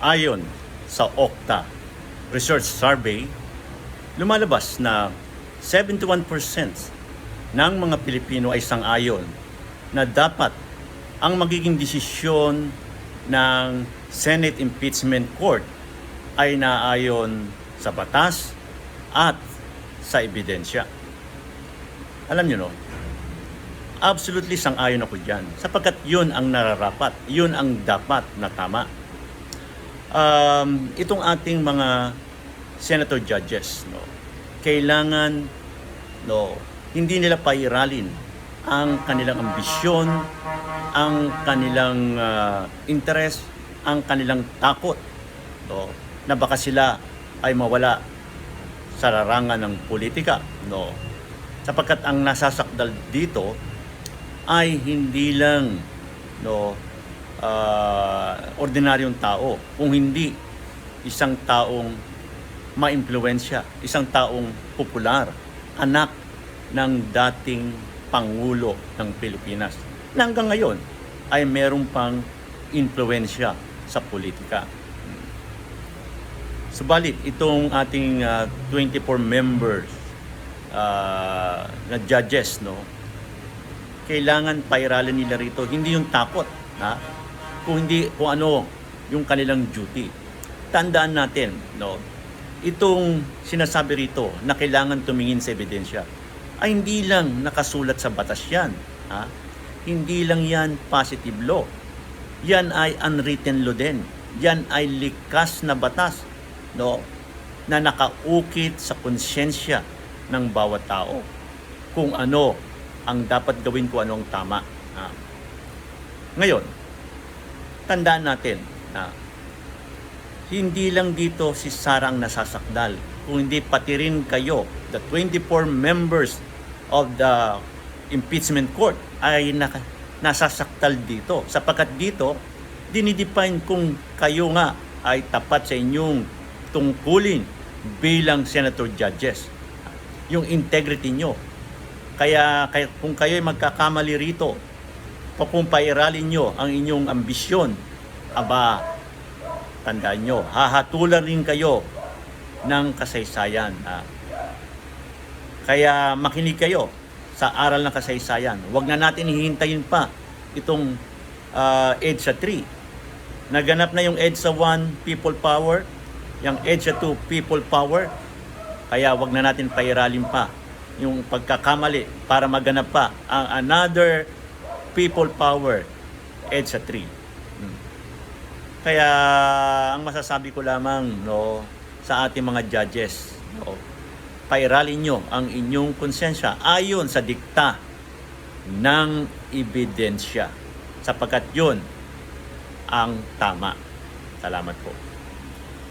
Ayon sa Okta Research Survey, lumalabas na 71% ng mga Pilipino ay sang-ayon na dapat ang magiging desisyon ng Senate Impeachment Court ay naayon sa batas at sa ebidensya. Alam niyo no, absolutely sang-ayon ako dyan sapagkat yun ang nararapat, yun ang dapat na tama. Itong ating mga senator judges, no, kailangan hindi nila pairalin ang kanilang ambisyon, ang kanilang interest, ang kanilang takot, na baka sila ay mawala sa larangan ng politika, sapagkat ang nasasakdal dito ay hindi lang ordinaryong tao, kung hindi isang taong maimpluwensya, isang taong popular, anak ng dating Pangulo ng Pilipinas, na hanggang ngayon ay merong pang impluwensya sa politika. Subalit, itong ating 24 members na judges, kailangan pairalin nila rito, hindi yung takot, kung ano yung kanilang duty. Tandaan natin, itong sinasabi rito na kailangan tumingin sa ebidensya ay hindi lang nakasulat sa batas yan. Hindi lang yan positive law. Yan ay unwritten law din. Yan ay likas na batas na nakaukit sa konsyensya ng bawat tao kung ano ang dapat gawin, kung ano ang tama. Ngayon, tandaan natin na hindi lang dito si Sara ang nasasakdal, kung hindi pati rin kayo, the 24 members of the impeachment court ay nasasaktal dito. Sapagkat dito, dinidefine kung kayo nga ay tapat sa inyong tungkulin bilang senator judges. Yung integrity nyo. Kaya kung kayo ay magkakamali rito, papumpairalin nyo ang inyong ambisyon, tandaan nyo, hahatulan rin kayo ng kasaysayan. Kaya makinig kayo sa aral ng kasaysayan. Huwag na natin hihintayin pa itong EDSA 3. Naganap na yung EDSA 1, people power, yung EDSA 2, people power. Kaya huwag na natin pairalin pa yung pagkakamali para maganap pa ang another people power, EDSA 3. Kaya ang masasabi ko lamang sa ating mga judges, pairalin nyo ang inyong konsensya ayon sa dikta ng ebidensya sapagkat yun ang tama. Salamat po.